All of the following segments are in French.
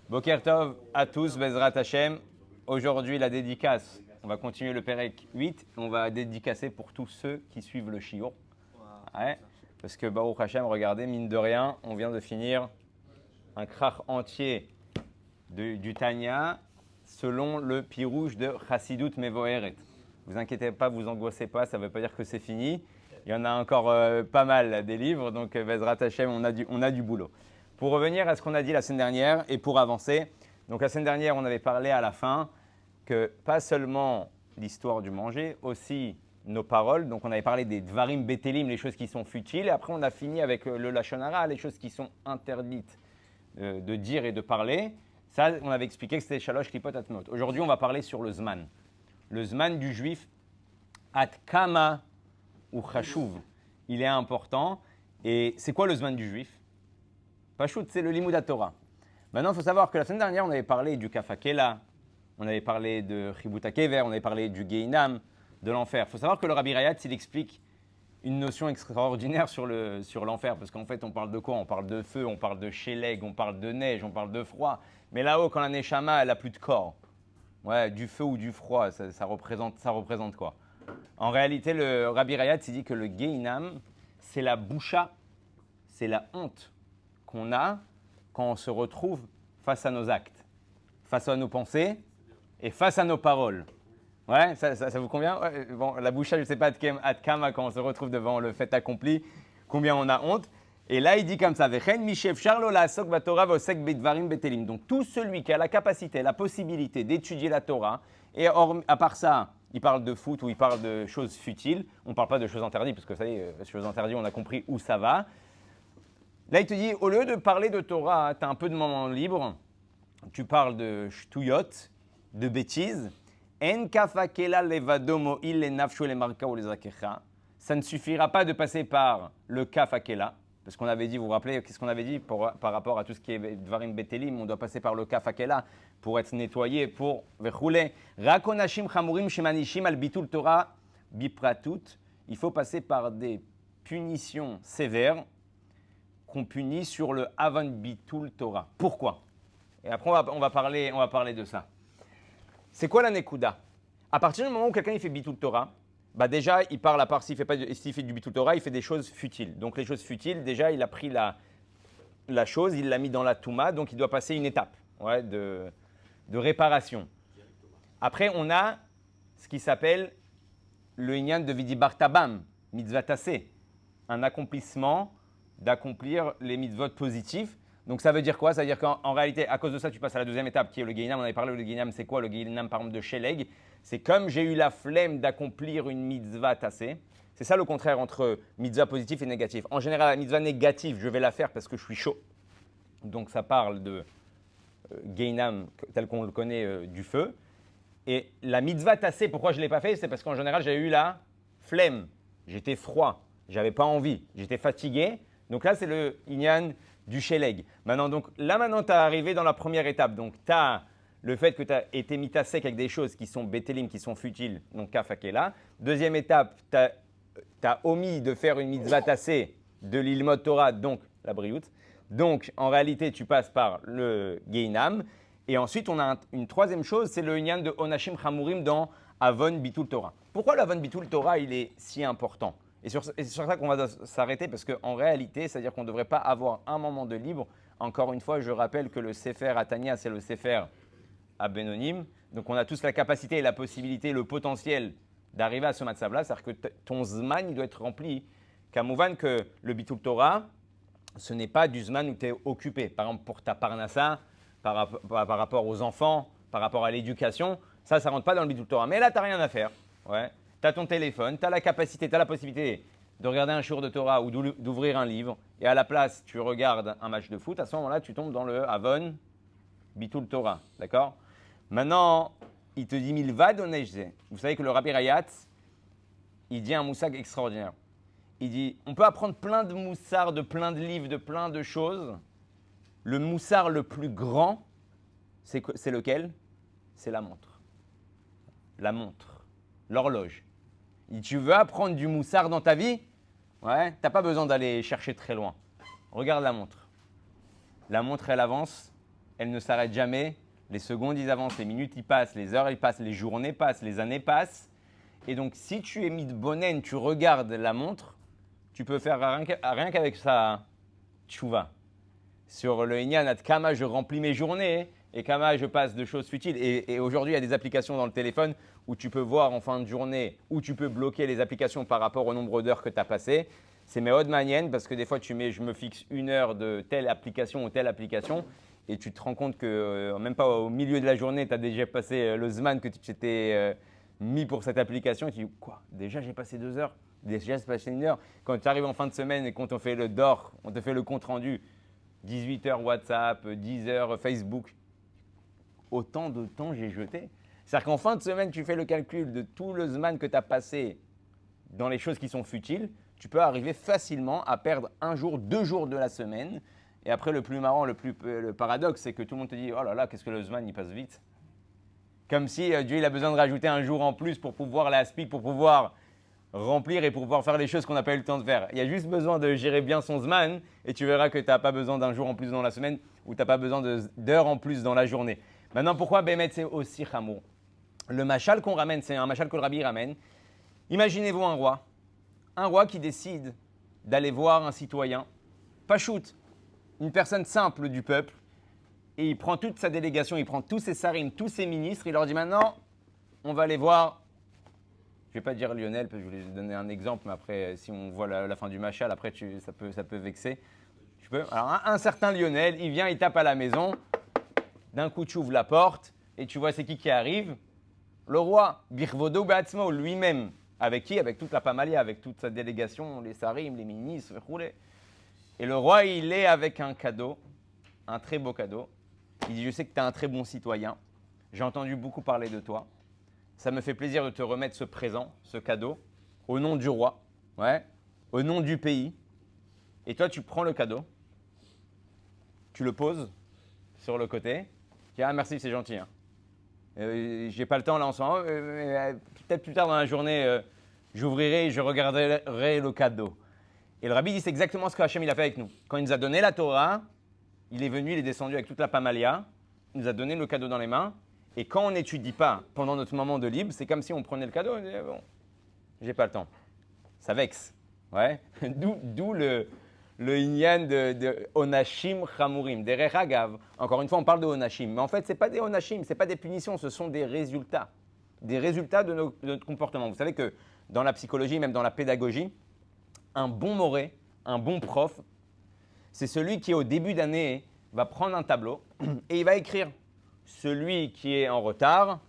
Boker Tov à tous, Bezrat Hashem. Aujourd'hui, la dédicace. On va continuer le Pérec 8. On va dédicacer pour tous ceux qui suivent le Shiur. Ouais, parce que Baruch Hashem, regardez, mine de rien, on vient de finir un krach entier du Tanya selon le pirouge de Chassidut Mevoeret. Vous inquiétez pas, vous angoissez pas, ça ne veut pas dire que c'est fini. Il y en a encore pas mal des livres, donc Bezrat Hashem, on a du boulot. Pour revenir à ce qu'on a dit la semaine dernière et pour avancer, donc la semaine dernière, on avait parlé à la fin que pas seulement l'histoire du manger, aussi nos paroles. Donc on avait parlé des dvarim betelim, les choses qui sont futiles. Et après, on a fini avec le lashon hara, les choses qui sont interdites de dire et de parler. Ça, on avait expliqué que c'était shalosh klipot atmot. Aujourd'hui, on va parler sur le zman. Le zman du juif, at kama ou chashuv, il est important. Et c'est quoi le zman du juif? Pachout, c'est le limud Torah. Maintenant, il faut savoir que la semaine dernière, on avait parlé du kafakela, on avait parlé de chibut kever, on avait parlé du geinam, de l'enfer. Il faut savoir que le Rabbi Rayat, il explique une notion extraordinaire sur l'enfer, parce qu'en fait, on parle de quoi? On parle de feu, on parle de sheleg, on parle de neige, on parle de froid. Mais là-haut, quand la neshama, elle n'a plus de corps, ouais, du feu ou du froid, ça représente quoi? En réalité, le Rabbi Rayat, il dit que le geinam, c'est la boucha, c'est la honte qu'on a quand on se retrouve face à nos actes, face à nos pensées et face à nos paroles. Ouais, ça vous convient? Ouais, bon, la boucha, je ne sais pas, Kama, quand on se retrouve devant le fait accompli, combien on a honte. Et là, il dit comme ça, donc tout celui qui a la capacité, la possibilité d'étudier la Torah, et à part ça, il parle de foot ou il parle de choses futiles, on ne parle pas de choses interdites, parce que ça y est, les choses interdites, on a compris où ça va. Là, il te dit, au lieu de parler de Torah, tu as un peu de moment libre, tu parles de shtuyot, de bêtises. En kafakela levadomo il le nafsho le marka ou les akecha. Ça ne suffira pas de passer par le kafakela, parce qu'on avait dit, vous vous rappelez, qu'est-ce qu'on avait dit par rapport à tout ce qui est dvarim betelim, on doit passer par le kafakela pour être nettoyé, pour vechule. Rakonashim chamurim shemanishim al bitul Torah bipratut. Il faut passer par des punitions sévères qu'on punit sur le Avon Bitul Torah. Pourquoi? Et après, on va parler de ça. C'est quoi la Nekuda? À partir du moment où quelqu'un il fait Bitul Torah, bah déjà, il parle à part s'il fait du Bitul Torah, il fait des choses futiles. Donc les choses futiles, déjà, il a pris la chose, il l'a mis dans la Touma, donc il doit passer une étape de réparation. Après, on a ce qui s'appelle le Inyan de Vidi Bartabam, Mitzvah Tassé, un accomplissement d'accomplir les mitzvot positifs. Donc ça veut dire quoi? Ça veut dire qu'en réalité, à cause de ça, tu passes à la deuxième étape qui est le Geinam. On avait parlé, le Geinam, c'est quoi? Le Geinam, par exemple, de Sheleg. C'est comme j'ai eu la flemme d'accomplir une mitzvah tassée. C'est ça le contraire entre mitzvah positif et négatif. En général, la mitzvah négative, je vais la faire parce que je suis chaud. Donc ça parle de Geinam tel qu'on le connaît du feu. Et la mitzvah tassée, pourquoi je ne l'ai pas fait? C'est parce qu'en général, j'ai eu la flemme. J'étais froid. J'avais pas envie. J'étais fatigué. Donc là, c'est le Inyan du Sheleg. Maintenant, tu es arrivé dans la première étape. Donc, tu as le fait que tu as été mis à sec avec des choses qui sont bétélim, qui sont futiles, donc kafakela. Deuxième étape, tu as omis de faire une mitzvah tassée de l'ilmod Torah, donc la briout. Donc, en réalité, tu passes par le Geinam. Et ensuite, on a une troisième chose, c'est le Inyan de Onashim Chamurim dans Avon Bitul Torah. Pourquoi l'Avon Bitul Torah, il est si important? Et c'est sur ça qu'on va s'arrêter, parce qu'en réalité, c'est-à-dire qu'on ne devrait pas avoir un moment de libre. Encore une fois, je rappelle que le Sefer Atania, c'est le Sefer Abenonim. Donc on a tous la capacité et la possibilité, le potentiel d'arriver à ce matzav-là. C'est-à-dire que ton zman, il doit être rempli. Kamouvan que le Bitul Torah, ce n'est pas du zman où tu es occupé. Par exemple, pour ta parnassa, par rapport aux enfants, par rapport à l'éducation, ça ne rentre pas dans le Bitul Torah. Mais là, tu n'as rien à faire. Ouais. Tu as ton téléphone, tu as la capacité, tu as la possibilité de regarder un shiur de Torah ou d'ouvrir un livre, et à la place, tu regardes un match de foot, à ce moment-là, tu tombes dans le Avon Bitul Torah. D'accord? Maintenant, il te dit Milvad onejze. Vous savez que le Rabbi Rayat, il dit un moussag extraordinaire. Il dit on peut apprendre plein de moussards, de plein de livres, de plein de choses. Le moussard le plus grand, c'est lequel? C'est la montre. La montre. L'horloge. Et tu veux apprendre du moussard dans ta vie? Ouais, tu n'as pas besoin d'aller chercher très loin. Regarde la montre. La montre, elle avance elle ne s'arrête jamais. Les secondes, ils avancent, les minutes, ils passent, les heures, ils passent, les journées passent, les années passent. Et donc, si tu es mis de bonne haine, tu regardes la montre, tu peux faire rien qu'avec ça, tchouva. Sur le Inyan, Kama, je remplis mes journées et Kama, je passe de choses futiles. Et aujourd'hui, il y a des applications dans le téléphone où tu peux voir en fin de journée, où tu peux bloquer les applications par rapport au nombre d'heures que tu as passées. C'est mes hautes maniennes parce que des fois, je me fixe 1 heure de telle application ou telle application et tu te rends compte que même pas au milieu de la journée, tu as déjà passé le Zman que tu t'étais mis pour cette application et tu dis quoi? Déjà, j'ai passé 2 heures? Déjà, c'est passé 1 heure. Quand tu arrives en fin de semaine et qu'on te fait le DOR, on te fait le compte rendu, 18 heures WhatsApp, 10 heures Facebook, autant de temps j'ai jeté. C'est-à-dire qu'en fin de semaine, tu fais le calcul de tout le Zman que tu as passé dans les choses qui sont futiles, tu peux arriver facilement à perdre 1 jour, 2 jours de la semaine. Et après, le plus marrant, le paradoxe, c'est que tout le monde te dit « Oh là là, qu'est-ce que le Zman, il passe vite !» Comme si Dieu il a besoin de rajouter 1 jour en plus pour pouvoir l'aspic, pour pouvoir remplir et pour pouvoir faire les choses qu'on n'a pas eu le temps de faire. Il y a juste besoin de gérer bien son Zman et tu verras que tu n'as pas besoin d'1 jour en plus dans la semaine ou tu n'as pas besoin d'heures en plus dans la journée. Maintenant, pourquoi Bémet c'est aussi chamour? Le machal qu'on ramène, c'est un machal que le rabbi ramène. Imaginez-vous un roi qui décide d'aller voir un citoyen, pas shoot, une personne simple du peuple, et il prend toute sa délégation, il prend tous ses sarim, tous ses ministres, il leur dit maintenant, on va aller voir, je ne vais pas dire Lionel, parce que je voulais donner un exemple, mais après, si on voit la fin du machal, après, ça peut vexer. Alors, un certain Lionel, il vient, il tape à la maison, d'un coup, tu ouvres la porte, et tu vois c'est qui arrive. Le roi, Birvodo Batsmo, lui-même, avec qui? Avec toute la pamalia, avec toute sa délégation, les sarim, les ministres, roulés. Et le roi, il est avec un cadeau, un très beau cadeau. Il dit, je sais que tu es un très bon citoyen. J'ai entendu beaucoup parler de toi. Ça me fait plaisir de te remettre ce présent, ce cadeau, au nom du roi, ouais, au nom du pays. Et toi, tu prends le cadeau, tu le poses sur le côté. Tu dis, ah merci, c'est gentil. Hein. J'ai pas le temps là en ce moment. Peut-être plus tard dans la journée, j'ouvrirai et je regarderai le cadeau. Et le rabbi dit, c'est exactement ce que Hachem il a fait avec nous. Quand il nous a donné la Torah, il est venu, il est descendu avec toute la pamalia, il nous a donné le cadeau dans les mains. Et quand on n'étudie pas pendant notre moment de libre, c'est comme si on prenait le cadeau et on disait, bon, j'ai pas le temps. Ça vexe. Ouais. D'où le inyan de onashim chamurim, des rechagav. Encore une fois, on parle de onashim. Mais en fait, ce n'est pas des onashim, ce n'est pas des punitions, ce sont des résultats. Des résultats de notre comportement. Vous savez que dans la psychologie, même dans la pédagogie, un bon moré, un bon prof, c'est celui qui, au début d'année, va prendre un tableau et il va écrire celui qui est en retard,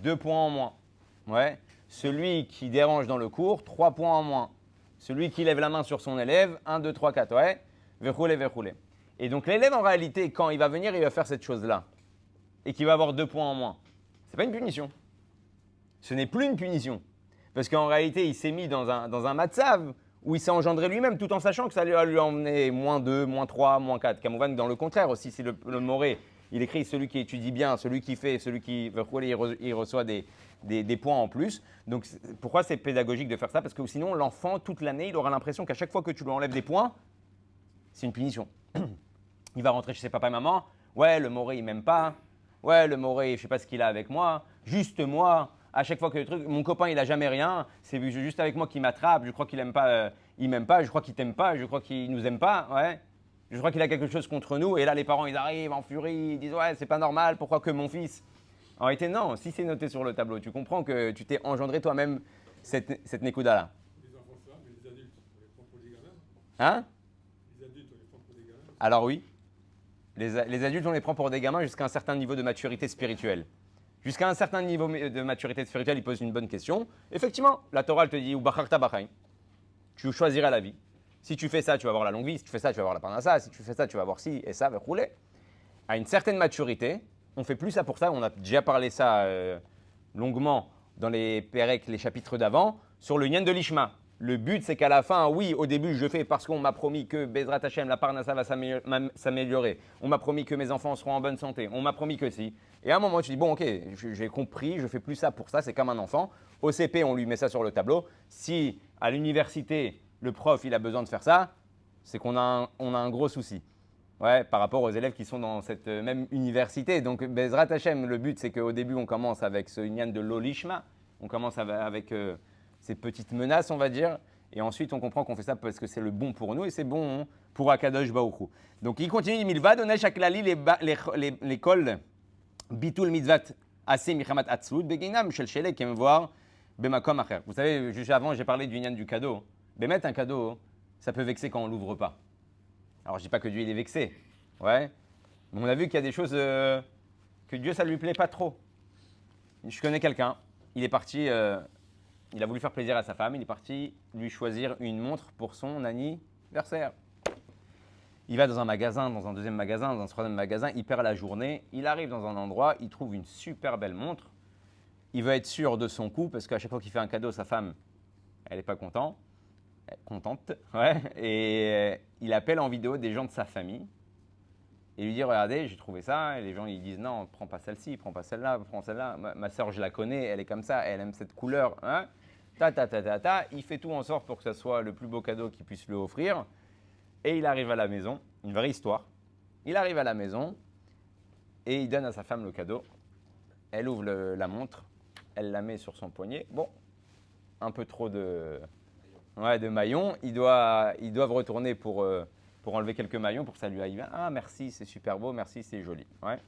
2 points en moins. Ouais. Celui qui dérange dans le cours, 3 points en moins. Celui qui lève la main sur son élève, 1, 2, 3, 4. Ouais. Verroulé. Et donc l'élève, en réalité, quand il va venir, il va faire cette chose-là et qu'il va avoir 2 points en moins. Ce n'est pas une punition. Ce n'est plus une punition. Parce qu'en réalité, il s'est mis dans un matzav où il s'est engendré lui-même, tout en sachant que ça va lui emmener -2, -3, -4. Kamouvan, dans le contraire aussi, c'est le moré. Il écrit celui qui étudie bien, celui qui fait, celui qui il reçoit des points en plus. Donc pourquoi c'est pédagogique de faire ça? Parce que sinon, l'enfant, toute l'année, il aura l'impression qu'à chaque fois que tu lui enlèves des points, c'est une punition. Il va rentrer chez ses papa et maman. Ouais, le moré, il m'aime pas. Ouais, le moré, je ne sais pas ce qu'il a avec moi. Juste moi. À chaque fois que le truc, mon copain, il n'a jamais rien. C'est juste avec moi qu'il m'attrape. Je crois qu'il aime pas. Il m'aime pas. Je crois qu'il t'aime pas. Je crois qu'il nous aime pas. Ouais. Je crois qu'il a quelque chose contre nous. Et là, les parents, ils arrivent en furie. Ils disent ouais, c'est pas normal. Pourquoi que mon fils? En réalité, non. Si c'est noté sur le tableau, tu comprends que tu t'es engendré toi-même cette Nekuda-là. Les enfants, ça, mais les adultes, on les prend pour des gamins. Hein? Les adultes, on les prend pour des gamins. Alors oui. Les adultes, on les prend pour des gamins jusqu'à un certain niveau de maturité spirituelle. Jusqu'à un certain niveau de maturité spirituelle, il pose une bonne question. Effectivement, la Torah elle te dit Ubacharta Bachaim. Tu choisiras la vie. Si tu fais ça, tu vas avoir la longue vie. Si tu fais ça, tu vas avoir la parnassa. Si tu fais ça, tu vas avoir ci et ça va rouler. À une certaine maturité, on fait plus ça pour ça. On a déjà parlé ça longuement dans les Pérec, les chapitres d'avant, sur le Nyan de l'Ishma. Le but, c'est qu'à la fin, oui, au début, je fais parce qu'on m'a promis que Bezrat Hashem, la parnassa va s'améliorer. On m'a promis que mes enfants seront en bonne santé. On m'a promis que si. Et à un moment, tu dis, bon, ok, j'ai compris, je fais plus ça pour ça, c'est comme un enfant. Au CP, on lui met ça sur le tableau. Si à l'université, le prof, il a besoin de faire ça, c'est qu'on a un gros souci. Ouais, par rapport aux élèves qui sont dans cette même université. Donc, Bezrat Hashem, le but, c'est qu'au début, on commence avec ce Inyan de l'Olishma. On commence avec ces petites menaces, on va dire. Et ensuite, on comprend qu'on fait ça parce que c'est le bon pour nous et c'est bon pour Akadosh Baruch Hu. Donc, il continue, il va donner chaque lali l'école Bitul Mitzvat Assez Michamat Atzlut Beginam Shel Shele qui aime voir Bemakom Acher. Vous savez, juste avant, j'ai parlé du Inyan du cadeau. Mais mettre un cadeau, ça peut vexer quand on ne l'ouvre pas. Alors, je ne dis pas que Dieu il est vexé, ouais. Mais on a vu qu'il y a des choses que Dieu, ça ne lui plaît pas trop. Je connais quelqu'un, il est parti, il a voulu faire plaisir à sa femme, il est parti lui choisir une montre pour son anniversaire. Il va dans un magasin, dans un deuxième magasin, dans un troisième magasin, il perd la journée, il arrive dans un endroit, il trouve une super belle montre, il veut être sûr de son coup, parce qu'à chaque fois qu'il fait un cadeau, sa femme, elle n'est pas contente. Ouais, et il appelle en vidéo des gens de sa famille et lui dit regardez, j'ai trouvé ça, et les gens ils disent non, prends pas celle-ci, prends pas celle-là, prends celle-là, ma soeur je la connais, elle est comme ça, elle aime cette couleur, hein, il fait tout en sorte pour que ça soit le plus beau cadeau qu'il puisse lui offrir, et il arrive à la maison, une vraie histoire, il arrive à la maison et il donne à sa femme le cadeau, elle ouvre la montre, elle la met sur son poignet, bon, un peu trop de maillons. Ils doivent retourner pour enlever quelques maillons pour que ça lui aille bien. Ah, merci, c'est super beau, merci, c'est joli. Ouais.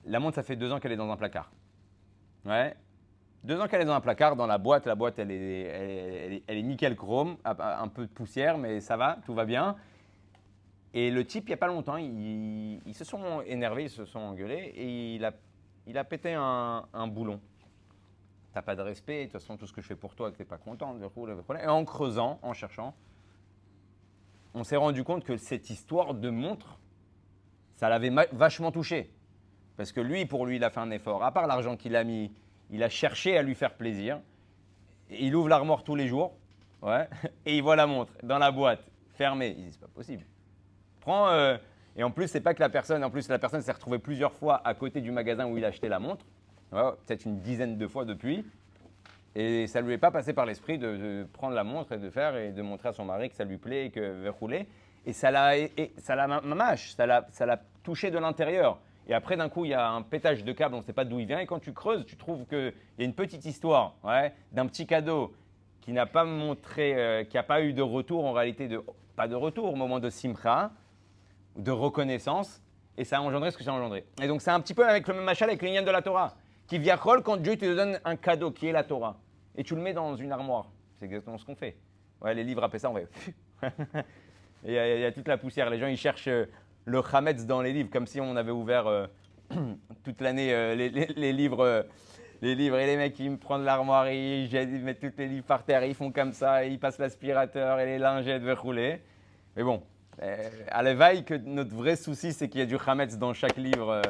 La montre, ça fait 2 ans qu'elle est dans un placard. Ouais. 2 ans qu'elle est dans un placard, dans la boîte. La boîte, elle est nickel chrome, un peu de poussière, mais ça va, tout va bien. Et le type, il n'y a pas longtemps, ils se sont énervés, ils se sont engueulés et il a pété un boulon. T'as pas de respect, de toute façon, tout ce que je fais pour toi, que t'es pas content. Et en creusant, en cherchant, on s'est rendu compte que cette histoire de montre, ça l'avait vachement touché. Parce que lui, pour lui, il a fait un effort. À part l'argent qu'il a mis, il a cherché à lui faire plaisir. Il ouvre l'armoire tous les jours, ouais, et il voit la montre dans la boîte, fermée. Il dit, c'est pas possible. Et en plus, c'est pas que la personne s'est retrouvée plusieurs fois à côté du magasin où il a acheté la montre. Ouais, peut-être une dizaine de fois depuis. Et ça ne lui est pas passé par l'esprit de prendre la montre et de montrer à son mari que ça lui plaît et que veut rouler. Et ça l'a touché de l'intérieur. Et après, d'un coup, il y a un pétage de câble, on ne sait pas d'où il vient. Et quand tu creuses, tu trouves qu'il y a une petite histoire, ouais, d'un petit cadeau qui n'a pas montré, qui n'a pas eu de retour, en réalité, pas de retour au moment de Simcha, de reconnaissance. Et ça a engendré ce que ça a engendré. Et donc, c'est un petit peu avec le même machal avec l'Inyan de la Torah. Qui viachol quand Dieu te donne un cadeau qui est la Torah et tu le mets dans une armoire. C'est exactement ce qu'on fait. Ouais, les livres après ça, on va. Il y a toute la poussière. Les gens ils cherchent le chametz dans les livres comme si on avait ouvert toute l'année les livres. Les livres et les mecs ils me prennent l'armoire et ils mettent tous les livres par terre, ils font comme ça, ils passent l'aspirateur et les lingettes veulent rouler. Mais bon, à l'éveil que notre vrai souci c'est qu'il y a du chametz dans chaque livre.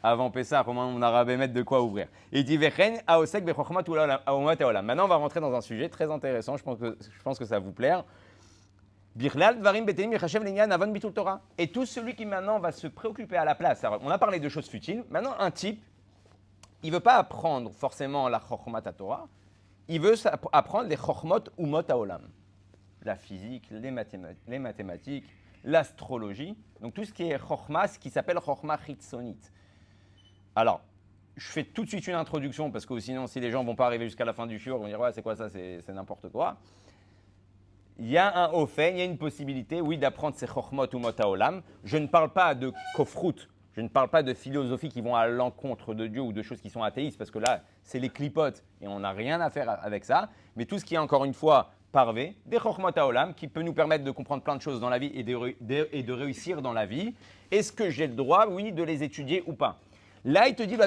Avant Pessah, au moins on a mettre de quoi ouvrir. Et il dit Maintenant, on va rentrer dans un sujet très intéressant. Je pense que ça va vous plaire. Et tout celui qui maintenant va se préoccuper à la place. Alors, on a parlé de choses futiles. Maintenant, un type, il ne veut pas apprendre forcément la Chokhmat Torah. Il veut apprendre les Chokhmot Umot Haolam. La physique, les mathématiques, l'astrologie. Donc tout ce qui est Chokhma, ce qui s'appelle Chokhma Chitzonit. Alors, je fais tout de suite une introduction parce que sinon, si les gens ne vont pas arriver jusqu'à la fin du shiur, ils vont dire ouais, c'est quoi ça, c'est n'importe quoi. Il y a un ofen, il y a une possibilité, oui, d'apprendre ces chokhmot ou mot haolam. Je ne parle pas de kofrout, je ne parle pas de philosophie qui vont à l'encontre de Dieu ou de choses qui sont athéistes parce que là, c'est les clipotes et on n'a rien à faire avec ça. Mais tout ce qui est encore une fois parvé, des chokhmot haolam qui peut nous permettre de comprendre plein de choses dans la vie et de réussir dans la vie. Est-ce que j'ai le droit, oui, de les étudier ou pas? Là, il te dit,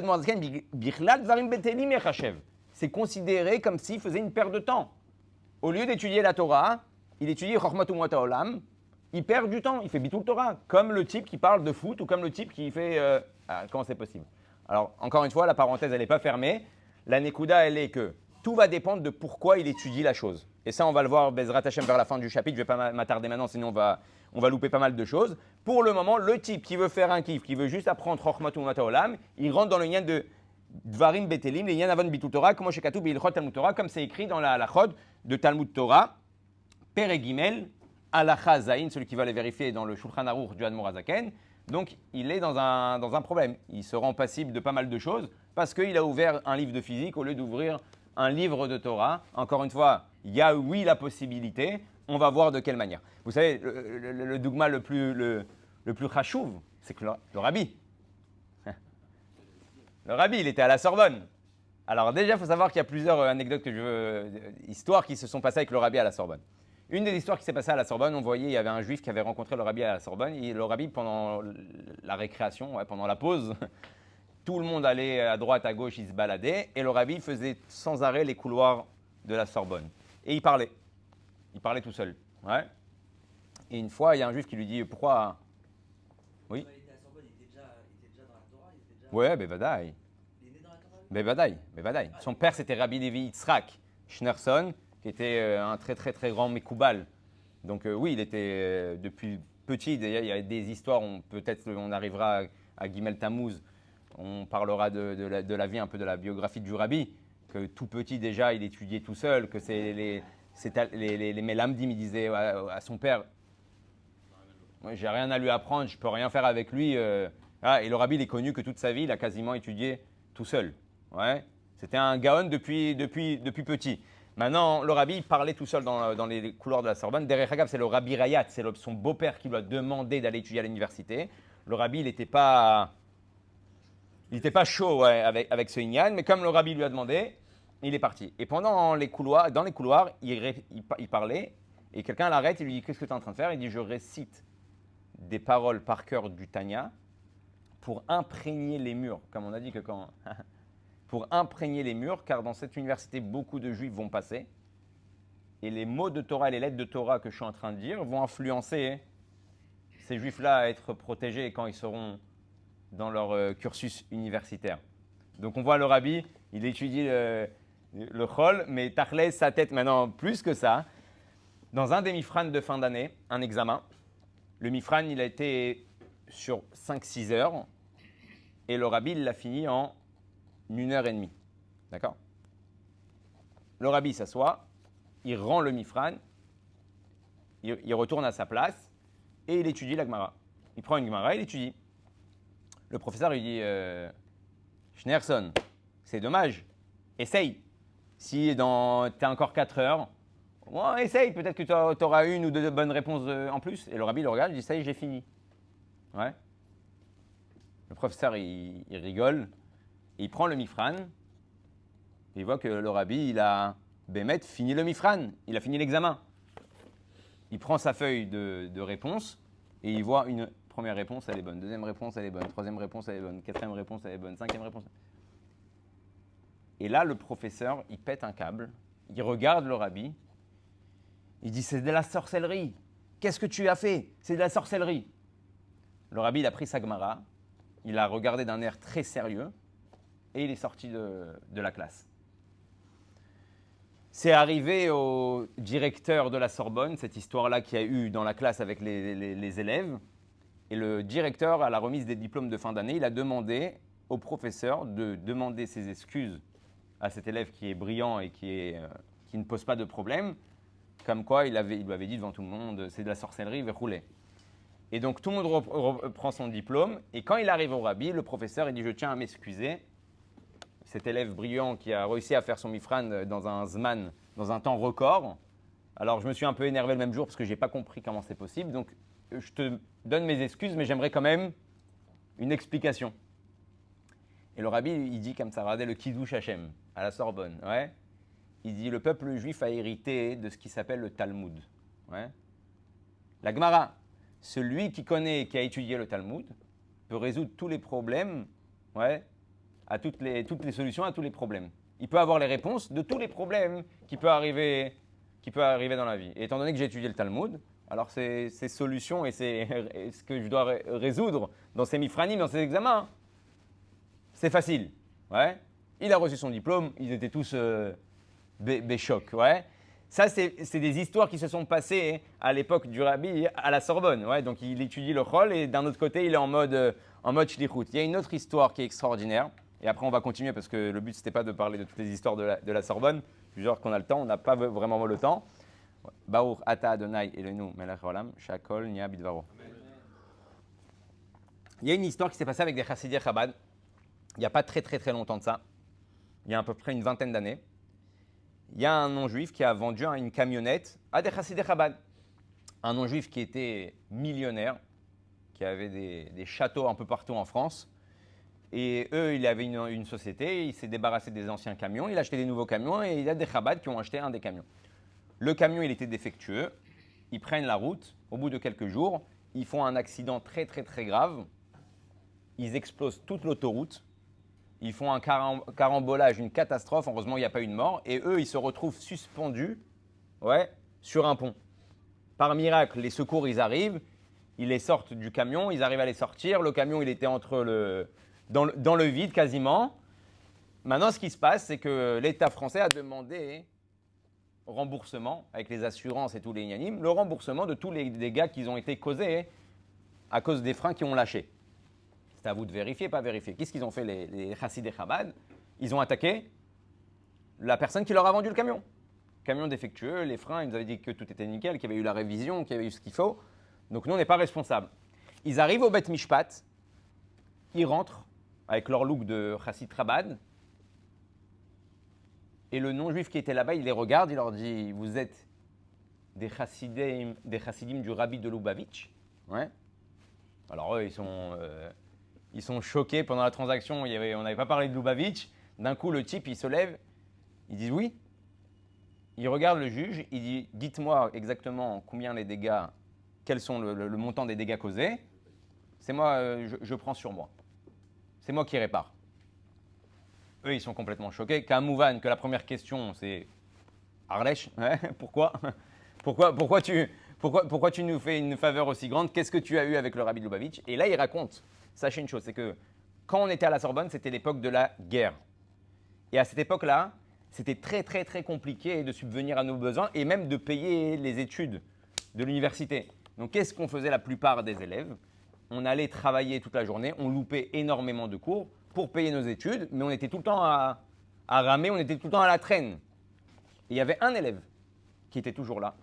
c'est considéré comme s'il faisait une perte de temps. Au lieu d'étudier la Torah, il étudie Chokhmat Umot Haolam, il perd du temps, il fait Bitul Torah, comme le type qui parle de foot ou comme le type qui fait… comment c'est possible? Alors, encore une fois, la parenthèse, elle n'est pas fermée. La Nekuda, elle est que tout va dépendre de pourquoi il étudie la chose. Et ça, on va le voir, Bezrat Hashem, vers la fin du chapitre. Je ne vais pas m'attarder maintenant, sinon on va louper pas mal de choses. Pour le moment, le type qui veut faire un kiff, qui veut juste apprendre Chokhmat Umot Haolam, il rentre dans le lien de Dvarim Betelim, les Yan Avon Bitul Torah, comme c'est écrit dans la Halachot de Talmud Torah, Pere Gimel, Halacha Zain, celui qui va les vérifier dans le Shulchan Aruch du Admor Hazaken. Donc, il est dans un problème. Il se rend passible de pas mal de choses parce qu'il a ouvert un livre de physique au lieu d'ouvrir un livre de Torah. Encore une fois, il y a oui la possibilité. On va voir de quelle manière. Vous savez, le dogma le plus chachouv, c'est que le rabbi. Le rabbi, il était à la Sorbonne. Alors déjà, il faut savoir qu'il y a plusieurs anecdotes histoires qui se sont passées avec le rabbi à la Sorbonne. Une des histoires qui s'est passée à la Sorbonne, on voyait, il y avait un juif qui avait rencontré le rabbi à la Sorbonne. Et le rabbi, pendant la récréation, pendant la pause, tout le monde allait à droite, à gauche, il se baladait. Et le rabbi faisait sans arrêt les couloirs de la Sorbonne. Et il parlait. Il parlait tout seul. Ouais. Et une fois, il y a un juif qui lui dit, pourquoi... Oui. Il était à Sorbonne, il était déjà dans la Torah, il était déjà... Ouais, Bevadaï. Il est né dans la Torah? Bevadaï. Son père, c'était Rabbi Levi Yitzhak Schneerson, qui était un très très très grand Mekoubal. Donc oui, il était depuis petit. D'ailleurs, il y a des histoires, peut-être on arrivera à Gimel Tammuz, on parlera de la vie, un peu de la biographie du Rabbi, que tout petit déjà, il étudiait tout seul, que c'est les Melamdim, il disait à son père, moi, j'ai rien à lui apprendre, je peux rien faire avec lui. Et le Rabbi, il est connu que toute sa vie, il a quasiment étudié tout seul. Ouais. C'était un gaon depuis petit. Maintenant, le Rabbi parlait tout seul dans les couloirs de la Sorbonne. Derech Hagav, c'est le Rabbi Rayat, c'est son beau-père qui lui a demandé d'aller étudier à l'université. Le Rabbi, il n'était pas chaud avec ce Inyan, mais comme le Rabbi lui a demandé, il est parti. Et dans les couloirs, il parlait, et quelqu'un l'arrête, il lui dit, qu'est-ce que tu es en train de faire? Il dit, je récite des paroles par cœur du Tanya pour imprégner les murs, comme on a dit que quand... pour imprégner les murs, car dans cette université, beaucoup de juifs vont passer, et les mots de Torah et les lettres de Torah que je suis en train de dire vont influencer ces juifs-là à être protégés quand ils seront dans leur cursus universitaire. Donc on voit le Rabbi, il étudie le Chol, mais Tachlès, sa tête maintenant, plus que ça, dans un des Mifran de fin d'année, un examen, le Mifran, il a été sur 5-6 heures, et le Rabbi, il l'a fini en 1h30. D'accord? Le Rabbi s'assoit, il rend le Mifran, il retourne à sa place, et il étudie la Gemara. Il prend une Gemara, il étudie. Le professeur lui dit Schneerson, c'est dommage, essaye. Si tu as encore 4 heures, essaye, peut-être que tu auras une ou deux bonnes réponses en plus. Et le Rabbi le regarde, il dit ça y est, j'ai fini. Ouais. Le professeur, il rigole, il prend le Mifran, et il voit que le Rabbi, il a fini le Mifran, il a fini l'examen. Il prend sa feuille de réponse, et il voit une première réponse, elle est bonne, deuxième réponse, elle est bonne, troisième réponse, elle est bonne, quatrième réponse, elle est bonne, cinquième réponse. Et là, le professeur, il pète un câble, il regarde le Rabbi, il dit, c'est de la sorcellerie. Qu'est-ce que tu as fait? C'est de la sorcellerie. Le Rabbi, il a pris sa Gemara, il a regardé d'un air très sérieux, et il est sorti de la classe. C'est arrivé au directeur de la Sorbonne, cette histoire-là qu'il y a eu dans la classe avec les élèves. Et le directeur, à la remise des diplômes de fin d'année, il a demandé au professeur de demander ses excuses à cet élève qui est brillant et qui ne pose pas de problème. Comme quoi, il lui avait dit devant tout le monde, c'est de la sorcellerie, verroulé. Et donc, tout le monde reprend son diplôme. Et quand il arrive au Rabbi, le professeur, il dit, je tiens à m'excuser. Cet élève brillant qui a réussi à faire son Mifran dans un Zman, dans un temps record. Alors, je me suis un peu énervé le même jour parce que je n'ai pas compris comment c'est possible. Donc, je te donne mes excuses, mais j'aimerais quand même une explication. Et le Rabbi, il dit comme ça, regardez le Kiddush Hashem à la Sorbonne. Ouais. Il dit, le peuple juif a hérité de ce qui s'appelle le Talmud. Ouais. La Gemara, celui qui connaît et qui a étudié le Talmud peut résoudre tous les problèmes, à toutes les solutions à tous les problèmes. Il peut avoir les réponses de tous les problèmes qui peuvent arriver dans la vie. Et étant donné que j'ai étudié le Talmud, alors ces solutions et ce que je dois résoudre dans ces mifranim, dans ces examens, c'est facile. Ouais. Il a reçu son diplôme, ils étaient tous béchocs. Ouais. Ça, c'est des histoires qui se sont passées à l'époque du Rabbi à la Sorbonne. Ouais. Donc, il étudie le Chol et d'un autre côté, il est en mode shlichut. Il y a une autre histoire qui est extraordinaire. Et après, on va continuer parce que le but, ce n'était pas de parler de toutes les histoires de la Sorbonne. Je jure qu'on a le temps, on n'a pas vraiment le temps. Baruch ata Adonai Eloheinu melech haolam, shakol nia bidvaro. Il y a une histoire qui s'est passée avec des Chassidei Chabad, il n'y a pas très longtemps de ça, il y a à peu près une vingtaine d'années. Il y a un non-juif qui a vendu une camionnette à des Chassidei Chabad. Un non-juif qui était millionnaire, qui avait des châteaux un peu partout en France. Et eux, il avait une société, il s'est débarrassé des anciens camions, il a acheté des nouveaux camions et il y a des Chabad qui ont acheté un des camions. Le camion, il était défectueux, ils prennent la route, au bout de quelques jours, ils font un accident très grave, ils explosent toute l'autoroute, ils font un carambolage, une catastrophe, heureusement il n'y a pas eu de mort, et eux, ils se retrouvent suspendus sur un pont. Par miracle, les secours, ils arrivent, ils les sortent du camion, ils arrivent à les sortir, le camion, il était dans le vide quasiment. Maintenant, ce qui se passe, c'est que l'État français a demandé remboursement, avec les assurances et tous les ignanimes, le remboursement de tous les dégâts qui ont été causés à cause des freins qui ont lâché. C'est à vous de vérifier, pas vérifier. Qu'est-ce qu'ils ont fait les Chassidei Chabad? Ils ont attaqué la personne qui leur a vendu le camion. Camion défectueux, les freins, ils nous avaient dit que tout était nickel, qu'il y avait eu la révision, qu'il y avait eu ce qu'il faut. Donc nous, on n'est pas responsables. Ils arrivent au Bet Mishpat, ils rentrent avec leur look de Chassid Chabad. Et le non-juif qui était là-bas, il les regarde, il leur dit « Vous êtes des chassidim du rabbi de Lubavitch ?» Ouais. Alors eux, ils sont choqués pendant la transaction, on n'avait pas parlé de Lubavitch. D'un coup, le type, il se lève, il dit « Oui ». Il regarde le juge, il dit « Dites-moi exactement combien les dégâts, quels sont le montant des dégâts causés. C'est moi, je prends sur moi. C'est moi qui répare. » Eux, ils sont complètement choqués. Kamouvan, que la première question, c'est Arlèche, ouais, pourquoi tu nous fais une faveur aussi grande? Qu'est-ce que tu as eu avec le rabbi de Lubavitch? Et là, il raconte, sachez une chose, c'est que quand on était à la Sorbonne, c'était l'époque de la guerre. Et à cette époque-là, c'était très compliqué de subvenir à nos besoins et même de payer les études de l'université. Donc, qu'est-ce qu'on faisait la plupart des élèves? On allait travailler toute la journée, on loupait énormément de cours pour payer nos études, mais on était tout le temps à ramer, on était tout le temps à la traîne. Et il y avait un élève qui était toujours là,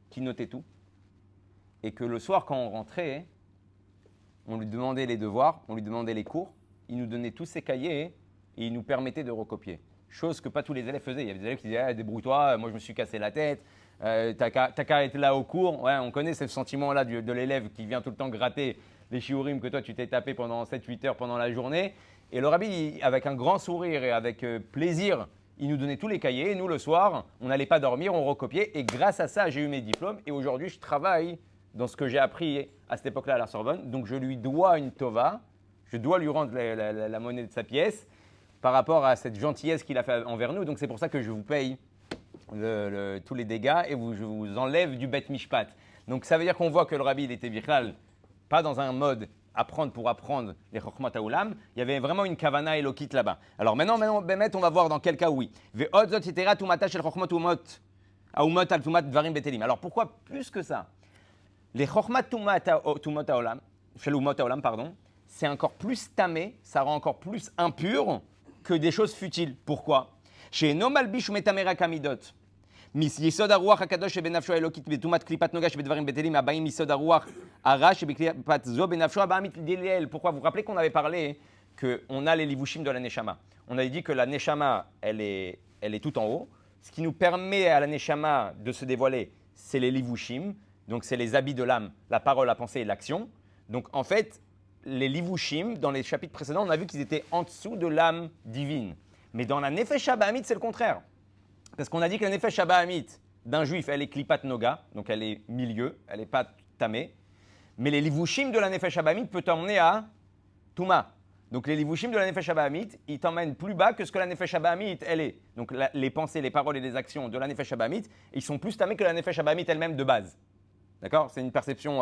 qui notait tout, et que le soir, quand on rentrait, on lui demandait les devoirs, on lui demandait les cours, il nous donnait tous ses cahiers et il nous permettait de recopier. Chose que pas tous les élèves faisaient. Il y avait des élèves qui disaient ah, « débrouille-toi, moi je me suis cassé la tête, t'as qu'à être là au cours ». Ouais, on connaît ce sentiment-là de l'élève qui vient tout le temps gratter les shiurim que toi tu t'es tapé pendant 7-8 heures pendant la journée. Et le rabbi, avec un grand sourire et avec plaisir, il nous donnait tous les cahiers. Et nous, le soir, on n'allait pas dormir, on recopiait. Et grâce à ça, j'ai eu mes diplômes. Et aujourd'hui, je travaille dans ce que j'ai appris à cette époque-là à la Sorbonne. Donc, je lui dois une tova. Je dois lui rendre la monnaie de sa pièce par rapport à cette gentillesse qu'il a fait envers nous. Donc, c'est pour ça que je vous paye tous les dégâts et je vous enlève du Bet Mishpat. Donc, ça veut dire qu'on voit que le rabbi, il était vichal, pas dans un mode apprendre pour apprendre les Chokhmat Haolam, il y avait vraiment une kavana elokit là-bas. Alors maintenant, Bémet, on va voir dans quel cas oui. Alors pourquoi plus que ça? Les Chokhmat Tumot Haolam, pardon, c'est encore plus tamé, ça rend encore plus impur que des choses futiles. Pourquoi? Chez Nomalbish ou Metamera Kamidot. מיסוד הרוח הקדוש שבנפשו האלוקית בטומאת קליפת נוגה שבדברים בטלים הבאים מיסוד הרוח הרע שבקליפת זו בנפשו הבאה מתדליל. Pourquoi? Vous vous rappelez qu'on avait parlé qu'on a les livushim de la neshama. On avait dit que la neshama, elle est tout en haut. Ce qui nous permet à la neshama de se dévoiler, c'est les livushim. Donc c'est les habits de l'âme, la parole, la pensée et l'action. Donc en fait, les livushim, dans les chapitres précédents, on a vu qu'ils étaient en dessous de l'âme divine. Mais dans la nefesh habahamit, c'est le contraire. Parce qu'on a dit que la nefesh habahamit d'un juif, elle est klipat noga, donc elle est milieu, elle n'est pas tamée. Mais les livushim de la nefesh habahamit peut t'emmener à Touma. Donc les livushim de la nefesh habahamit, ils t'emmènent plus bas que ce que la nefesh habahamit, elle est. Donc les pensées, les paroles et les actions de la nefesh habahamit, ils sont plus tamés que la nefesh habahamit elle-même de base. D'accord? C'est une perception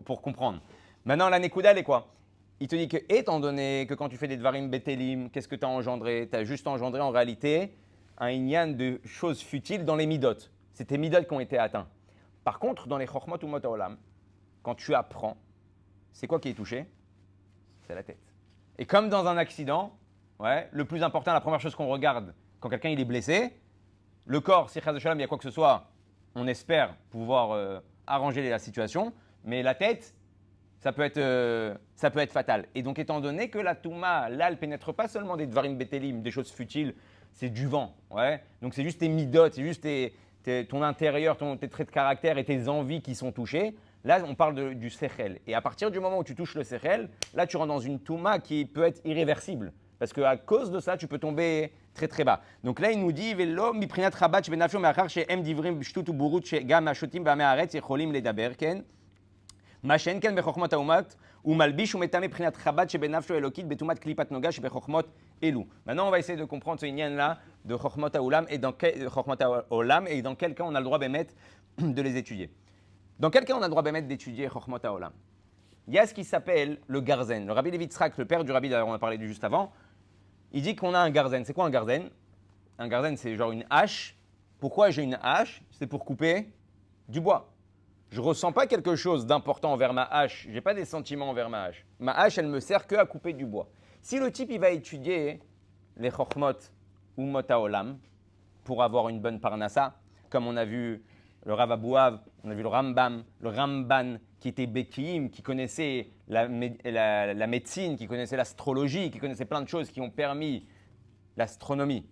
pour comprendre. Maintenant, la nekuda, elle est quoi? Il te dit que, étant donné que quand tu fais des dvarim betelim, qu'est-ce que tu as engendré? Tu as juste engendré en réalité un inyan de choses futiles dans les midot. C'est tes midot qui ont été atteints. Par contre, dans les chokhmot ou mot haolam, quand tu apprends, c'est quoi qui est touché? C'est la tête. Et comme dans un accident, le plus important, la première chose qu'on regarde quand quelqu'un il est blessé, le corps, si chas de shalom, il y a quoi que ce soit, on espère pouvoir arranger la situation, mais la tête, ça peut être fatal. Et donc, étant donné que la Touma, là, elle pénètre pas seulement des Dvarim Betelim, des choses futiles, c'est du vent. Ouais. Donc, c'est juste tes midot, c'est juste ton intérieur, tes traits de caractère et tes envies qui sont touchés. Là, on parle du Sechel. Et à partir du moment où tu touches le Sechel, là, tu rentres dans une Touma qui peut être irréversible. Parce qu'à cause de ça, tu peux tomber très très bas. Donc là, il nous dit Velo miprinat rabat benafsho me'achar she'em divrim b'shtut u'burut she'gam ha'shotim b'amei haaretz yecholim ledaber ken. מה שאין כן בחוכמות האומת, הוא מלביש ומטמא מבחינת חב"ד שבנפשו אלוקית בטומאת קליפת נוגה שבחוכמות אלו. Maintenant, on va essayer de comprendre ce inyan-là de Chokhmot HaOlam et dans quel cas on a le droit d'émettre de les étudier. Dans quel cas on a le droit d'émettre d'étudier Chokhmot HaOlam? Il y a ce qui s'appelle le Garzen. Le Rabbi Levi Tzrak, le père du Rabbi, d'ailleurs on a parlé du juste avant, il dit qu'on a un Garzen. C'est quoi un Garzen? Un Garzen, c'est genre une hache. Pourquoi j'ai une hache? C'est pour couper du bois. Je ne ressens pas quelque chose d'important envers ma hache. Je n'ai pas des sentiments envers ma hache. Ma hache, elle ne me sert que à couper du bois. Si le type, il va étudier les Chokhmot ou Mot HaOlam pour avoir une bonne parnassa, comme on a vu le Rav Abouav, on a vu le Rambam, le Ramban, qui était Bekiim, qui connaissait la médecine, qui connaissait l'astrologie, qui connaissait plein de choses qui ont permis l'astronomie.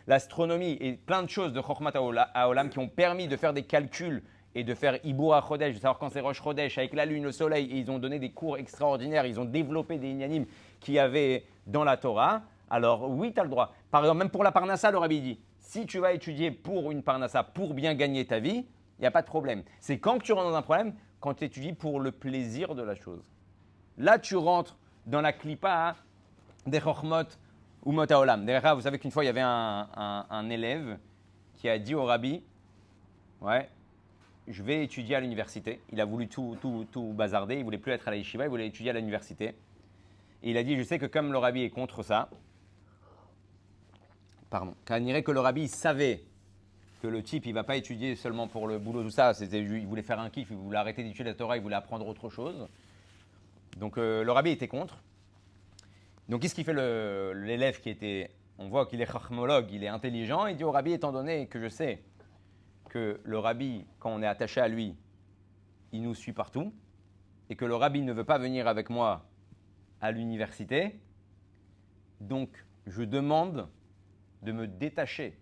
L'astronomie et plein de choses de Chokhmat HaOlam qui ont permis de faire des calculs et de faire Ibour HaChodesh, de savoir quand c'est Rosh Chodesh, avec la lune, le soleil, et ils ont donné des cours extraordinaires, ils ont développé des inyanim qu'il y avait dans la Torah. Alors oui, tu as le droit. Par exemple, même pour la Parnassa, le Rabbi dit, si tu vas étudier pour une Parnassa, pour bien gagner ta vie, il n'y a pas de problème. C'est quand que tu rentres dans un problème, quand tu étudies pour le plaisir de la chose. Là, tu rentres dans la klipa des Chokhmot ou Mot HaOlam. D'ailleurs, vous savez qu'une fois, il y avait un élève qui a dit au Rabbi, ouais, je vais étudier à l'université. Il a voulu tout bazarder, il ne voulait plus être à la yeshiva, il voulait étudier à l'université. Et il a dit, je sais que comme le Rabbi est contre ça, qu'on dirait que le Rabbi savait que le type, il ne va pas étudier seulement pour le boulot, tout ça, il voulait faire un kiff, il voulait arrêter d'étudier la Torah, il voulait apprendre autre chose. Donc le Rabbi était contre. Donc, qu'est-ce qu'il fait l'élève qui était, on voit qu'il est chachmologue, il est intelligent, il dit au Rabbi, étant donné que je sais que le Rabbi, quand on est attaché à lui, il nous suit partout, et que le Rabbi ne veut pas venir avec moi à l'université, donc je demande de me détacher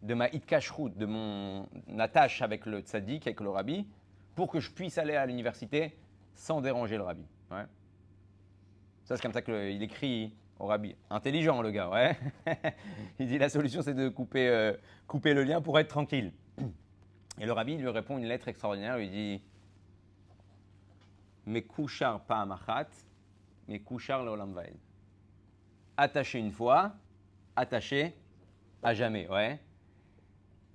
de ma hitkashrut, de mon attache avec le tzaddik, avec le Rabbi, pour que je puisse aller à l'université sans déranger le Rabbi. Ouais. Ça, c'est comme ça qu'il écrit au Rabbi. Intelligent, le gars, ouais. Il dit la solution, c'est de couper le lien pour être tranquille. Et le Rabbi lui répond une lettre extraordinaire. Il dit Mekouchar pa'amachat, Mekouchar leolam vaed. Attaché une fois, attaché à jamais, ouais.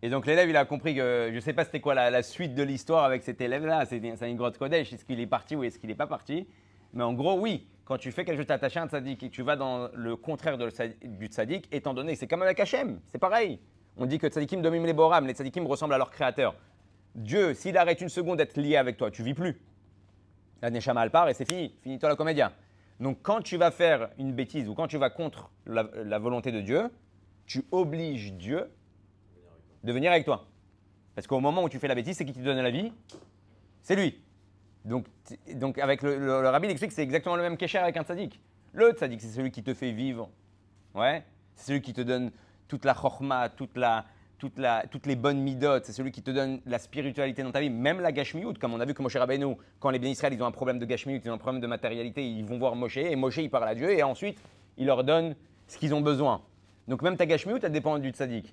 Et donc l'élève, il a compris que, je ne sais pas c'était quoi la suite de l'histoire avec cet élève-là. C'est une grotte Kodesh. Est-ce qu'il est parti ou est-ce qu'il n'est pas parti? Mais en gros, oui. Quand tu fais quelque chose, tu attaché à un tzaddik et que tu vas dans le contraire du tzaddik, étant donné que c'est comme avec Hachem, c'est pareil. On dit que tzaddikim domim les boram, les tzaddikim ressemblent à leur créateur. Dieu, s'il arrête une seconde d'être lié avec toi, tu vis plus. La neshama elle part et c'est fini, finis-toi la comédia. Donc quand tu vas faire une bêtise ou quand tu vas contre la volonté de Dieu, tu obliges Dieu de venir avec toi. Parce qu'au moment où tu fais la bêtise, c'est qui te donne la vie? C'est lui. Donc avec le Rabbi, il explique que c'est exactement le même kécher avec un tzaddik. Le tzaddik, c'est celui qui te fait vivre. Ouais. C'est celui qui te donne toute la chorma, toutes les bonnes midot. C'est celui qui te donne la spiritualité dans ta vie, même la gashmiout. Comme on a vu que Moshe Rabbeinu, quand les bénis Israël, ils ont un problème de gashmiout, ils ont un problème de matérialité, ils vont voir Moshe et Moshe, il parle à Dieu et ensuite, il leur donne ce qu'ils ont besoin. Donc même ta gashmiout, elle dépend du tzaddik.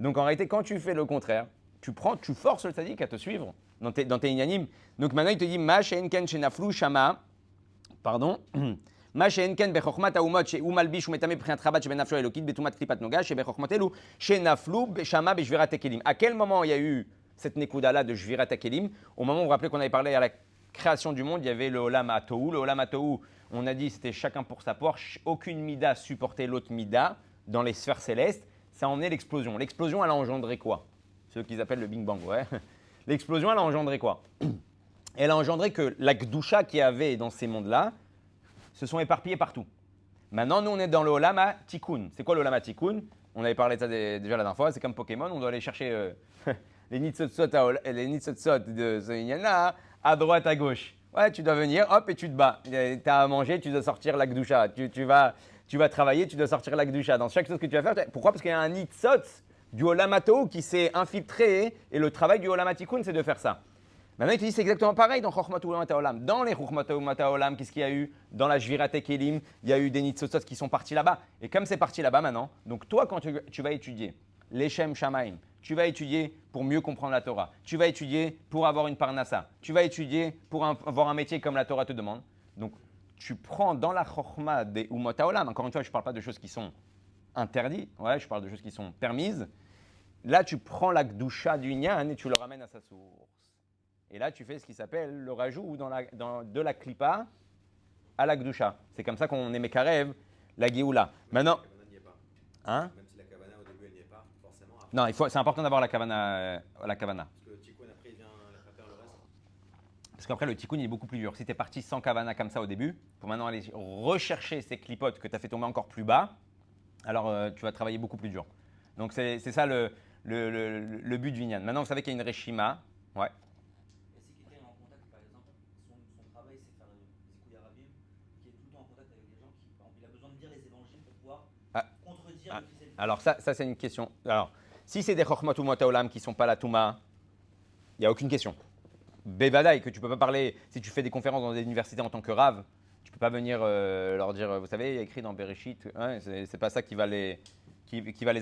Donc en réalité, quand tu fais le contraire, tu forces le tzaddik à te suivre dans tes inyanim. Donc maintenant, il te dit Ma she'enken shenaflu shama, pardon, Ma she'enken bechokmat haumot she'u malbish umetame prinat rabat shebenafsho elokit betumat klipat noga shebechokmat elu shenaflu shama beshvirat hakelim. À quel moment il y a eu cette nekuda-là de shvirat hakelim? Au moment où vous vous rappelez qu'on avait parlé à la création du monde, il y avait le olam hatohu. Le olam hatohu, on a dit c'était chacun pour sa poche, aucune mida supportait l'autre mida dans les sphères célestes. Ça a emmené l'explosion. L'explosion, elle a engendré quoi? Ce qu'ils appellent le Big Bang, ouais. L'explosion, elle a engendré quoi? Elle a engendré que la Gdusha qu'il y avait dans ces mondes-là se sont éparpillés partout. Maintenant, nous, on est dans le Olam HaTikun. C'est quoi le Olam HaTikun? On avait parlé de ça déjà la dernière fois. C'est comme Pokémon, on doit aller chercher les Nitsotsot de ce Inyan-là à droite, à gauche. Ouais, tu dois venir, hop, et tu te bats. Tu as à manger, tu dois sortir la Gdusha. Tu vas travailler, tu dois sortir la Gdusha. Dans chaque chose que tu vas faire, pourquoi? Parce qu'il y a un Nitzot du Olamato qui s'est infiltré et le travail du Olamatikun, c'est de faire ça. Maintenant, il te dit c'est exactement pareil dans Chokhmatou Olam. Dans les Chokhmatou Olam, qu'est-ce qu'il y a eu? Dans la Jvirate Kelim, il y a eu des Nitzotzot qui sont partis là-bas. Et comme c'est parti là-bas maintenant, donc toi, quand tu vas étudier les Shem Shamaim, tu vas étudier pour mieux comprendre la Torah, tu vas étudier pour avoir une parnassa, tu vas étudier pour avoir un métier comme la Torah te demande. Donc, tu prends dans la Chokhma des Umot Olam, encore une fois, je ne parle pas de choses qui sont interdites, ouais, je parle de choses qui sont permises. Là, tu prends la Gdusha du Nyan et tu le ramènes à sa source. Et là, tu fais ce qui s'appelle le rajout de la klipa à la gdusha. C'est comme ça qu'on est Mekarev, la Géoula. Maintenant, hein? Même si la kavana au début elle n'y est pas, forcément. Après, Non, c'est important d'avoir la kavana. parce que le tikkun après il vient faire le reste. Parce qu'après, le tikkun il est beaucoup plus dur. Si tu es parti sans kavana comme ça au début, pour maintenant aller rechercher ces clipotes que tu as fait tomber encore plus bas, alors tu vas travailler beaucoup plus dur. Donc c'est ça le but du Vinyan. Maintenant, vous savez qu'il y a une reshima. Ouais. Et si quelqu'un est en contact, par exemple, son travail c'est faire Zikoui Arabim, qui est tout le temps en contact avec des gens qui, par exemple, il a besoin de lire les évangiles pour pouvoir contredire le fils et le Alors ça c'est une question. Alors, si c'est des Chokhmot ou Olam qui ne sont pas la Touma, il n'y a aucune question. Bevadaï, que tu ne peux pas parler, si tu fais des conférences dans des universités en tant que rave, tu ne peux pas venir leur dire, vous savez, il y a écrit dans Bereshit, hein, c'est pas ça qui va les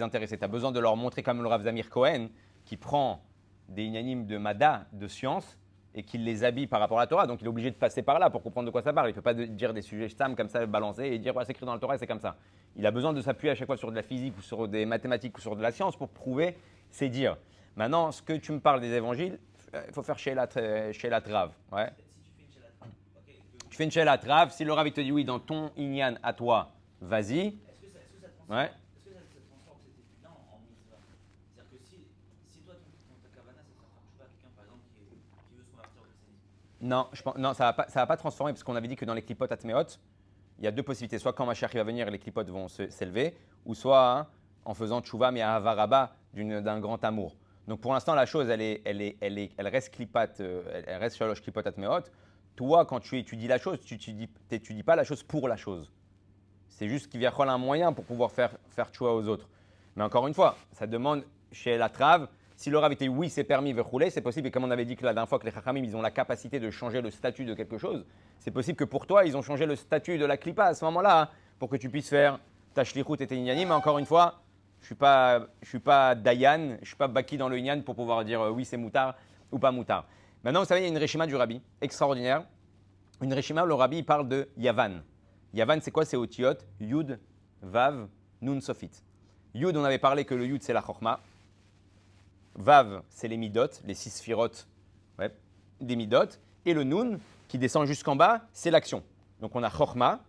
intéresser. Tu as besoin de leur montrer comme le Rav Zamir Cohen, qui prend des inanimes de Mada, de science, et qui les habille par rapport à la Torah. Donc il est obligé de passer par là pour comprendre de quoi ça parle. Il ne peut pas dire des sujets stam comme ça, balancer et dire, ouais, c'est écrit dans la Torah, c'est comme ça. Il a besoin de s'appuyer à chaque fois sur de la physique ou sur des mathématiques ou sur de la science pour prouver ses dires. Maintenant, ce que tu me parles des évangiles, il faut faire chez la Trav. Ouais. Si tu fais une chelatra, ok, Tu fais une Sheila Trav. Si le Rav il te dit oui, dans ton Inyan à toi, vas-y. est-ce que ça transforme, Ouais. est-ce que ça transforme cette étude-là en mitzvah? C'est-à-dire que si toi, ta kavana, c'est de faire tchouva à quelqu'un, par exemple, qui veut se convertir au christianisme. Non, ça va pas transformer parce qu'on avait dit que dans les clipotes Atmeot, il y a deux possibilités. Soit quand Mashiach va venir, les clipotes vont s'élever, ou soit hein, en faisant tchouva mais à Havaraba d'un grand amour. Donc pour l'instant, la chose, elle reste clipat, elle reste shalosh clipot Atmeot. Toi, quand tu étudies la chose, tu n'étudies pas la chose pour la chose. C'est juste qu'il y a un moyen pour pouvoir faire tchouva aux autres. Mais encore une fois, ça demande chez la trave. Si le Rav était oui, c'est permis, verroulé, c'est possible. Et comme on avait dit que la dernière fois que les Chachamim, ils ont la capacité de changer le statut de quelque chose, c'est possible que pour toi, ils ont changé le statut de la clipa à ce moment-là, hein, pour que tu puisses faire ta shlichut et tes inyanim. Mais encore une fois, je suis pas Dayan, je suis pas Baki dans le inyan pour pouvoir dire oui, c'est moutard ou pas moutard. Maintenant, vous savez, il y a une reshima du Rabbi, extraordinaire. Une reshima où le Rabbi il parle de Yavan. Yavan, c'est quoi? C'est Otiot, Yud, Vav, Nun, Sofit. Yud, on avait parlé que le Yud, c'est la Chorma. Vav, c'est les Midot, les 6 sphirotes des Midot. Et le Nun, qui descend jusqu'en bas, c'est l'action. Donc on a Chorma,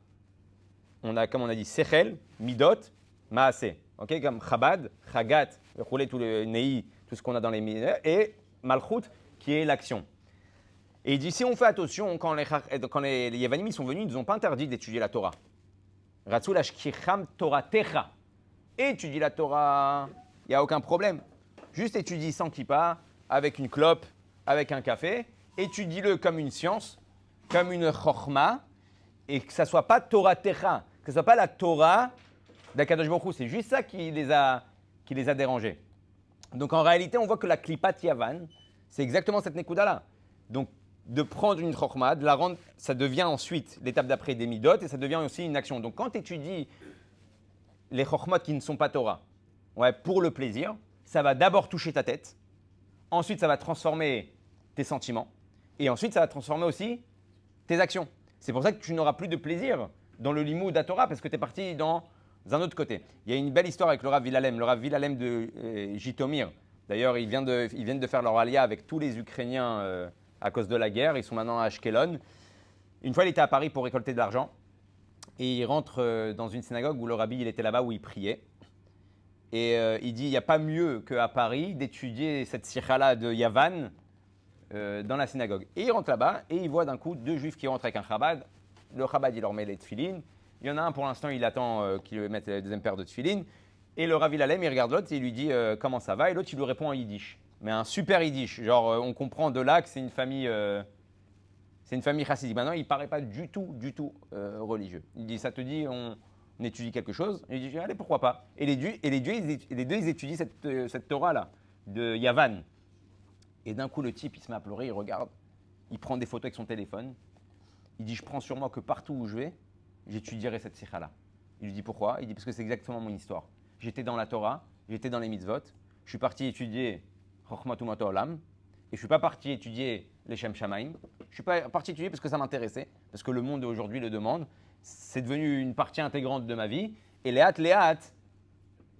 on a, comme on a dit, Sechel, Midot, Maaseh. Okay, comme Chabad, Chagat, rouler tout le Nei, tout ce qu'on a dans les Midot, et Malchut, qui est l'action. Et il dit, si on fait attention, quand les Yavanim sont venus, ils nous ont pas interdit d'étudier la Torah. Ratzul ashkicham Toratecha. Étudie la Torah, il n'y a aucun problème. Juste étudie sans kippa, avec une clope, avec un café. Étudie-le comme une science, comme une chorma, et que ça ne soit pas Toratecha, que ce ne soit pas la Torah d'Akadosh Baruch Hu. C'est juste ça qui les a dérangés. Donc en réalité, on voit que la klipat yavan, c'est exactement cette nekuda-là. Donc de prendre une chorma, de la rendre, ça devient ensuite l'étape d'après des midot et ça devient aussi une action. Donc quand tu étudies les chormot qui ne sont pas Torah, pour le plaisir, ça va d'abord toucher ta tête, ensuite ça va transformer tes sentiments et ensuite ça va transformer aussi tes actions. C'est pour ça que tu n'auras plus de plaisir dans le limoud de la Torah parce que tu es parti dans un autre côté. Il y a une belle histoire avec le Rav Vilalem, de Jitomir. D'ailleurs, ils viennent de faire leur alia avec tous les Ukrainiens à cause de la guerre. Ils sont maintenant à Ashkelon. Une fois, il était à Paris pour récolter de l'argent. Et il rentre dans une synagogue où le rabbi il était là-bas, où il priait. Et il dit, il n'y a pas mieux qu'à Paris d'étudier cette sikha-là de Yavan dans la synagogue. Et il rentre là-bas et il voit d'un coup 2 juifs qui rentrent avec un chabad. Le chabad, il leur met les tefilines. Il y en a un, pour l'instant, il attend qu'il lui mette la deuxième paire de tefilines. Et le Rav Ilalem, il regarde l'autre et il lui dit comment ça va. Et l'autre, il lui répond en yiddish. Mais un super yiddish. Genre, on comprend de là que c'est une famille chassidique. Maintenant, il ne paraît pas du tout religieux. Il dit, ça te dit, on étudie quelque chose. Il dit, allez, pourquoi pas. Et les deux, ils étudient cette Torah-là, de Yavan. Et d'un coup, le type, il se met à pleurer, il regarde. Il prend des photos avec son téléphone. Il dit, je prends sur moi que partout où je vais, j'étudierai cette sikha-là. Il lui dit, pourquoi? Il dit, parce que c'est exactement mon histoire. J'étais dans la Torah, j'étais dans les mitzvot. Je suis parti étudier Chokhmat Umato Olam. Et je ne suis pas parti étudier les Shem Shamaim. Je suis pas parti étudier parce que ça m'intéressait, parce que le monde aujourd'hui le demande. C'est devenu une partie intégrante de ma vie. Et Léat,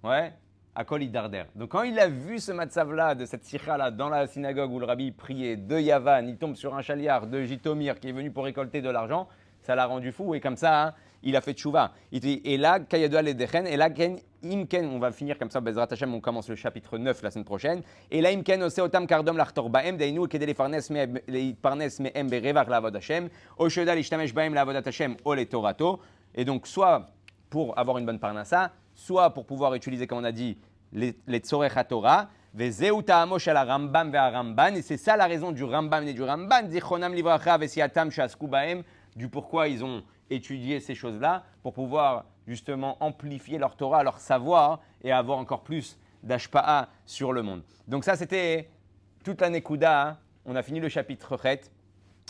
ouais, à Kol Darder. Donc quand il a vu ce matzav-là, de cette sikha-là, dans la synagogue où le rabbi priait de Yavan, il tombe sur un chaliard de Jitomir qui est venu pour récolter de l'argent, ça l'a rendu fou. Et comme ça, hein, il a fait tchouva. Et là, Kayadua Ledechen, et là, Imken, on va finir comme ça, Bezrat Hashem, on commence le chapitre 9 la semaine prochaine. Et là, Imken, Oseotam Kardom Lachtor Baem, Dainu, Kedele Parnes Mehem Berevach Lavod Hashem, Oshedal Ishtamesh Baem Lavod Hashem, Ole Torato. Et donc, soit pour avoir une bonne parnassa, soit pour pouvoir utiliser, comme on a dit, les Tzorech HaTorah, Vezeu Ta'amosh ala Rambam ve'a Ramban. Et c'est ça la raison du Rambam et du Ramban, Zichronam Livracha Vesiatam Shasku Baem, du pourquoi ils ont étudié ces choses-là, pour pouvoir justement amplifier leur Torah, leur savoir et avoir encore plus d'ashpa'a sur le monde. Donc ça, c'était toute la Nekuda. Hein. On a fini le chapitre Chet.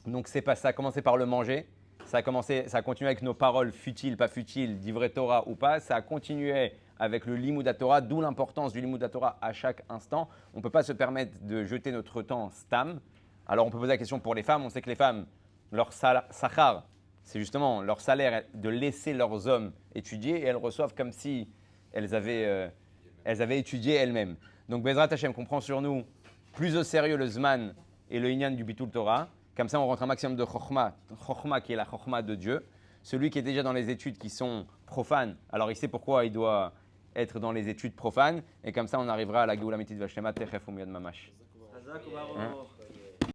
Donc c'est pas ça a commencé par le manger. Ça a continué avec nos paroles futiles, pas futiles, d'ivrei Torah ou pas. Ça a continué avec le Limud Torah, d'où l'importance du Limud Torah à chaque instant. On ne peut pas se permettre de jeter notre temps stam. Alors on peut poser la question pour les femmes. On sait que les femmes, leur sachar, c'est justement leur salaire de laisser leurs hommes étudier et elles reçoivent comme si elles avaient étudié elles-mêmes. Donc Bezrat Hashem comprend sur nous plus au sérieux le Zman et le Inyan du Bitul Torah. Comme ça, on rentre un maximum de Chokhma qui est la Chokhma de Dieu. Celui qui est déjà dans les études qui sont profanes, alors il sait pourquoi il doit être dans les études profanes. Et comme ça, on arrivera à la Geoula Mitzvah Shlema Techef Umiyad Mamash. Hazak U'Baruch.